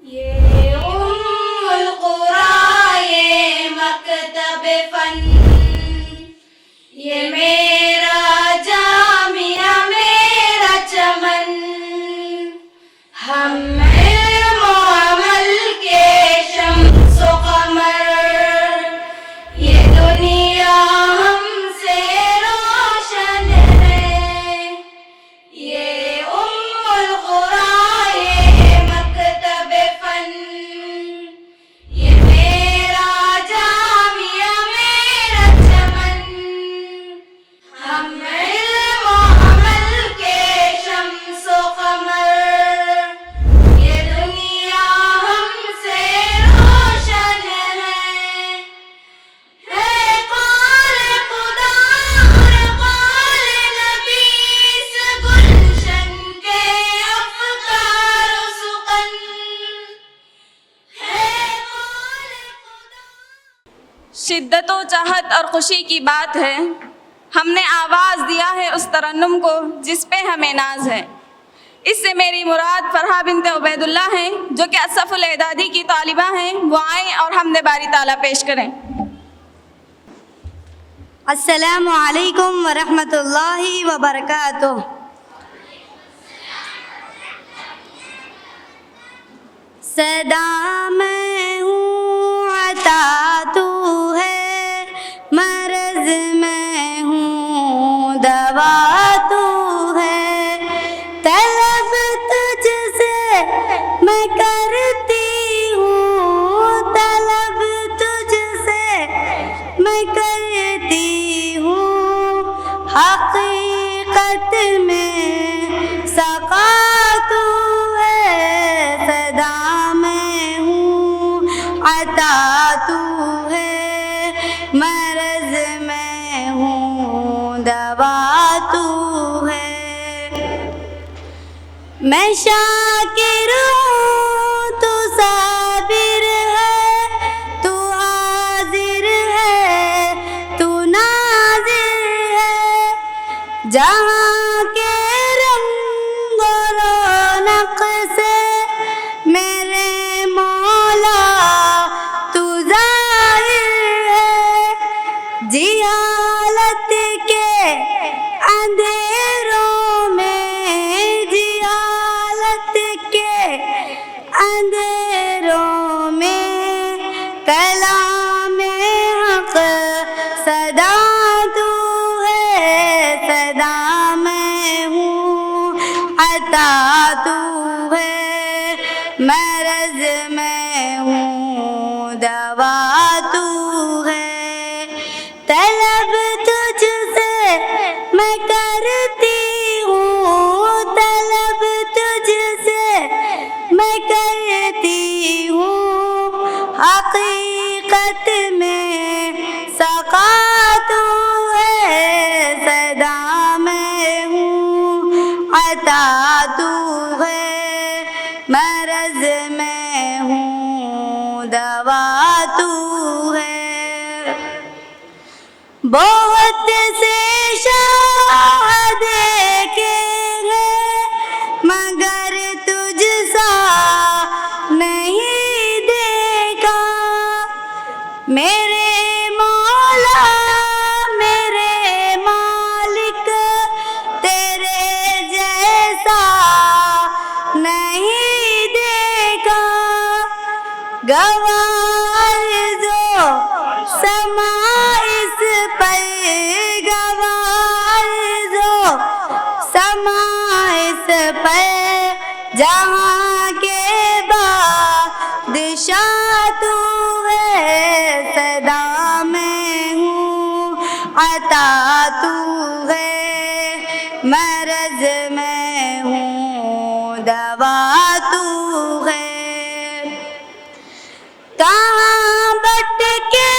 یہ ام القرآن یہ مکتب فن، یہ میرا جامعہ میرا چمن، ہم علم و عمل کے شمس و قمر، یہ دنیا ہم سے روشن ہے، یہ ام القرآن یہ مکتب فن، یہ میرا جامعہ میرا چمن، ہم علم و عمل کے شمس و قمر، یہ دنیا ہم سے روشن ہے، قول خدا اور قول نبی اس گلشن کے افکار و سخن، قول خدا۔ شدت و چاہت اور خوشی کی بات ہے، ہم نے آواز دیا ہے اس ترنم کو جس پہ ہمیں ناز ہے۔ اس سے میری مراد فرحہ بنت عبید اللہ ہیں جو کہ صف الاعدادی کی طالبہ ہیں، وہ آئیں اور حمد باری تعالیٰ پیش کریں۔ السلام علیکم ورحمۃ اللہ وبرکاتہ۔ صدا میں ہوں عطا تو ہے، مرض میں ہوں دوا تو ہے، طلب تجھ سے میں کرتی ہوں، طلب تجھ سے میں کرتی ہوں، حقیقت میں سقا تو ہے، صدا میں ہوں عطا تو ہے، مرض میں ہوں دوا تو ہے، میں شاکر ہوں تو صابر ہے، تو حاضر ہے تو ناظر ہے، جہاں کے رنگ و رونق سے میرے مولا تو ظاہر ہے، جہالت کے اندھیروں میں، جہالت کے اندھیروں میں، کلام حق صدا تو ہے، صدا میں ہوں عطا تو ہے، مرض میں ہوں دوا تو ہے، طلب تجھ سے میں کرتی ہوں، طلب تجھ سے میں کرتی ہوں، حقیقت میں سقا تو ہے، صدا میں ہوں عطا تو ہے، مرض میں ہوں دوا تو ہے، بہت سے شاہ دیکھے ہیں مگر تجھ سا نہیں دیکھا، میرے مولا میرے مالک تیرے جیسا نہیں دیکھا، گواہ جو سما اس پر، گواہ جو سما اس پر، جہاں کے بادشاہ تو ہے، صدا میں ہوں عطا تو ہے، مرض میں ہوں دوا تو ہے، کہاں بٹ کے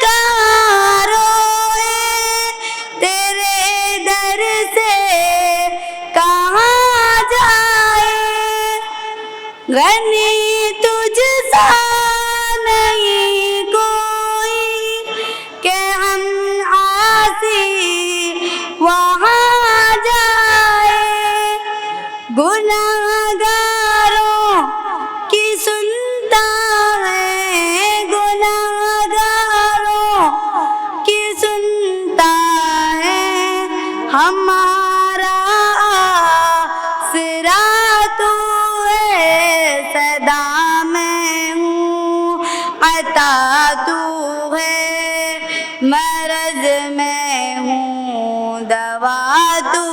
کہاں روئے تیرے در سے کہاں جائے، غنی تجھ سا نہیں کوئی کہ ہم عاصی وہاں جائے، گناہگاروں کی ہمارا آسرا تو ہے، صدا میں ہوں عطا تو ہے، مرض میں ہوں دوا تو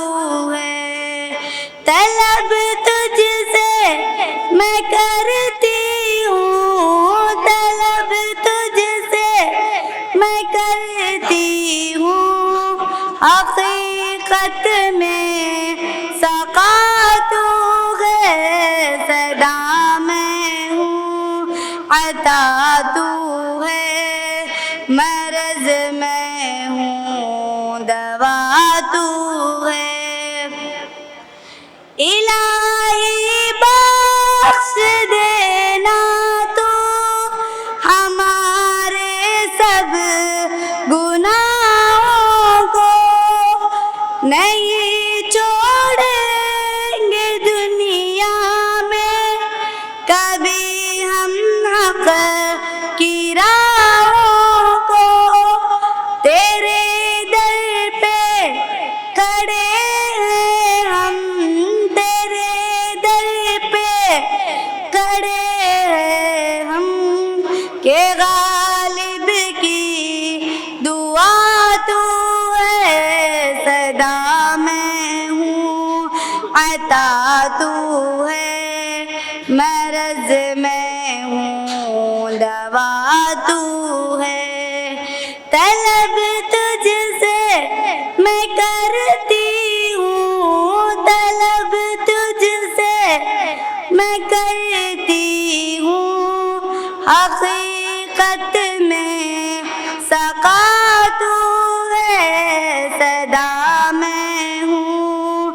ہے، طلب تجھ سے میں کرتی ہوں، طلب تجھ سے میں کرتی ہوں، حقیقت میں سقا تو ہے، صدا میں ہوں عطا تو ہے، مرض میں ہوں دوا تو ہے، الہی بخش دینا تو ہمارے سب گناہوں کو، نہیں چھوڑیں گے دنیا میں کبھی ہم حق کی راہوں کو، تیرے در پہ کھڑے ہیں ہم، تیرے در پہ کھڑے ہیں ہم، کہ غالب کی دعا تو ہے، صدا میں ہوں عطا تو ہے، مرض میں ہوں دوا تو ہے، طلب تجھ سے میں کرتی ہوں، طلب تجھ سے میں کرتی ہوں، حقیقت میں سقا تو ہے، صدا میں ہوں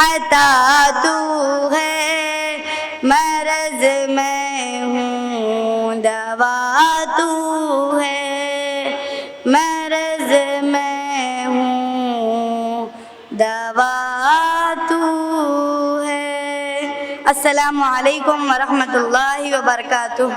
عطا تو ہے، مرض میں ہوں دوا تو ہے، مرض میں ہوں دوا تو ہے۔ السلام علیکم ورحمۃ اللہ وبرکاتہ۔